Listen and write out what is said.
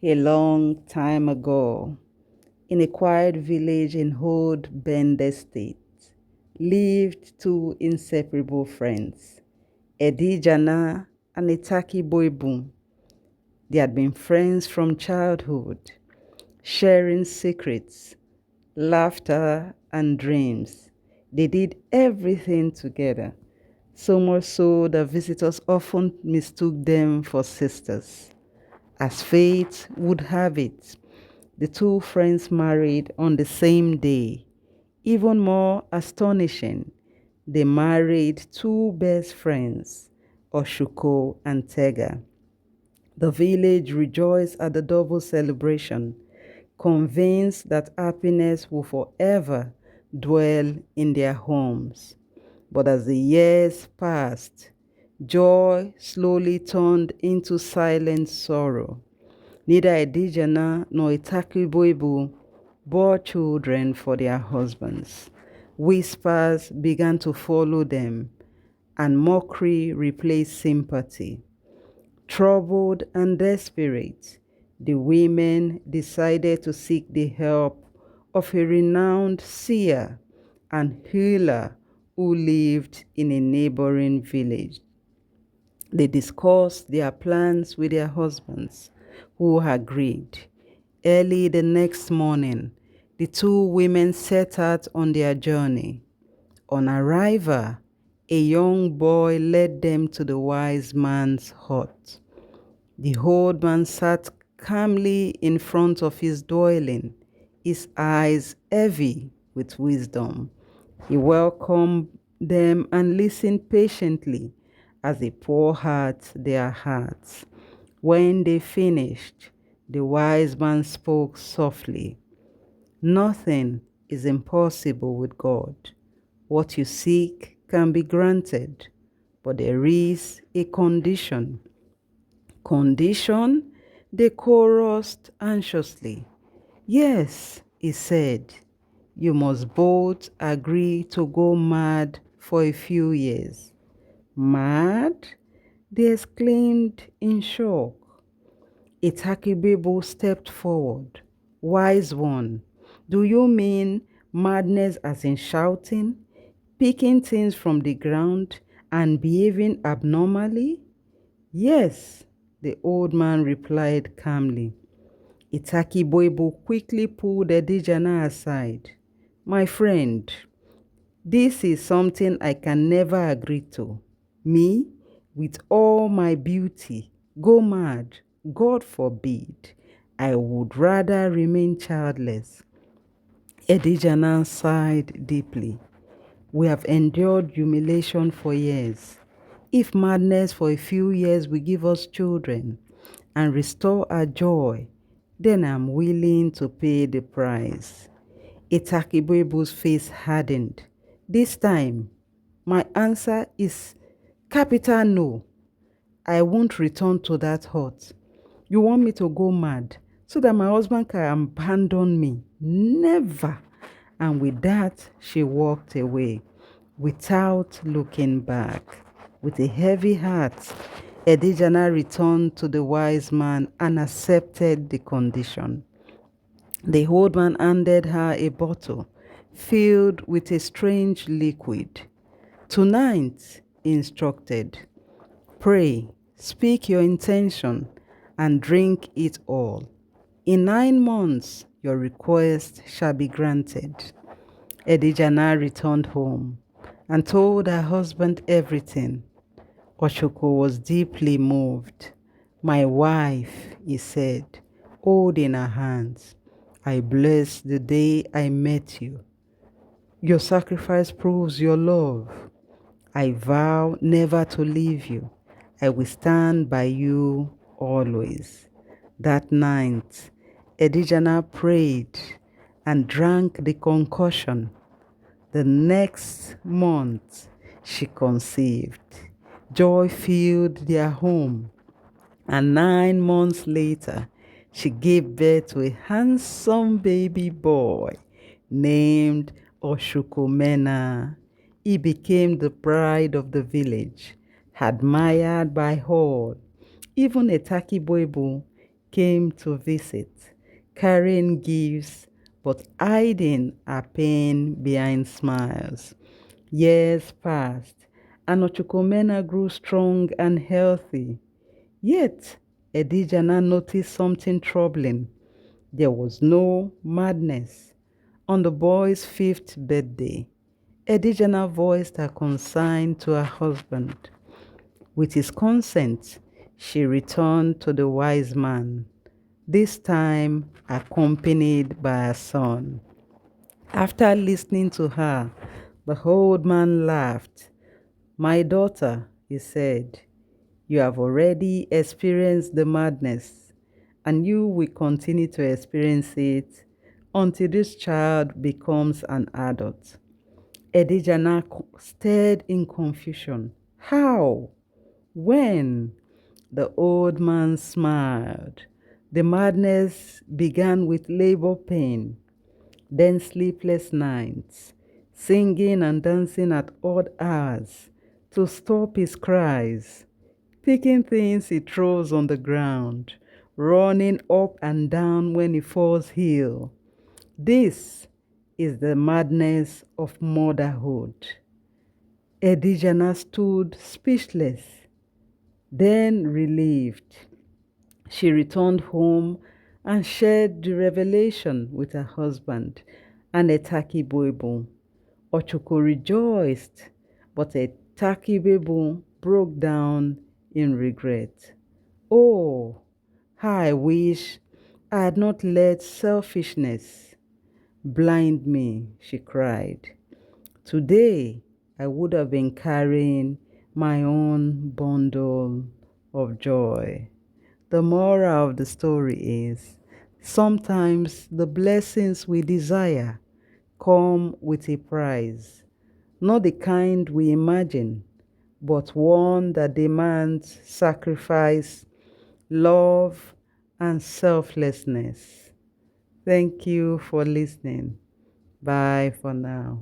A long time ago, in a quiet village in old Bendel State, lived two inseparable friends, Edijana and Etakibuebu. They had been friends from childhood, sharing secrets, laughter, and dreams. They did everything together, so much so that visitors often mistook them for sisters. As fate would have it, the two friends married on the same day. Even more astonishing, they married two best friends, Oshuko and Tega. The village rejoiced at the double celebration, convinced that happiness will forever dwell in their homes. But as the years passed, joy slowly turned into silent sorrow. Neither Edijana nor Etakibuebu bore children for their husbands. Whispers began to follow them, and mockery replaced sympathy. Troubled and desperate, the women decided to seek the help of a renowned seer and healer who lived in a neighboring village. They discussed their plans with their husbands, who agreed. Early the next morning, the two women set out on their journey. On arrival, a young boy led them to the wise man's hut. The old man sat calmly in front of his dwelling, his eyes heavy with wisdom. He welcomed them and listened patiently as they poured out their hearts. When they finished, the wise man spoke softly. Nothing is impossible with God. What you seek can be granted, but there is a condition. Condition? They chorused anxiously. Yes, he said, you must both agree to go mad for a few years. Mad? They exclaimed in shock. Etakibuebu stepped forward. Wise one, do you mean madness as in shouting, picking things from the ground, and behaving abnormally? Yes, the old man replied calmly. Etakibuebu quickly pulled Edijana aside. My friend, this is something I can never agree to. Me, with all my beauty, go mad. God forbid. I would rather remain childless. Edijana sighed deeply. We have endured humiliation for years. If madness for a few years will give us children and restore our joy, then I'm willing to pay the price. Etakibuebu's face hardened. This time, my answer is capital no. I won't return to that hut. You want me to go mad so that my husband can abandon me? Never. And with that, she walked away without looking back. With a heavy heart, Edijana returned to the wise man and accepted the condition. The old man handed her a bottle filled with a strange liquid. Tonight, he instructed, pray, speak your intention, and drink it all. In 9 months, your request shall be granted. Edijana returned home and told her husband everything. Oshoko was deeply moved. My wife, he said, holding her hands, I bless the day I met you. Your sacrifice proves your love. I vow never to leave you. I will stand by you always. That night, Edijana prayed and drank the concoction. The next month, she conceived. Joy filled their home, and 9 months later, she gave birth to a handsome baby boy named Oshukomena. He became the pride of the village, admired by all. Even Etakibuebu, came to visit, carrying gifts but hiding her pain behind smiles. Years passed, and Ochukwumena grew strong and healthy. Yet, Edijana noticed something troubling. There was no madness. On the boy's fifth birthday, Edijana voiced her concern to her husband. With his consent, she returned to the wise man, this time accompanied by her son. After listening to her, the old man laughed. "My daughter," he said, "you have already experienced the madness, and you will continue to experience it until this child becomes an adult." Edijana stared in confusion. How? When? The old man smiled. The madness began with labor pain, then sleepless nights, singing and dancing at odd hours to stop his cries, picking things he throws on the ground, running up and down when he falls ill. This is the madness of motherhood. Edijana stood speechless, then relieved. She returned home and shared the revelation with her husband and Etakibuebu. Ochukwu rejoiced, but Etakibuebu broke down in regret. "Oh, how I wish I had not let selfishness blind me," she cried. "Today, I would have been carrying my own bundle of joy." The moral of the story is sometimes the blessings we desire come with a price, not the kind we imagine, but one that demands sacrifice, love, and selflessness. Thank you for listening. Bye for now.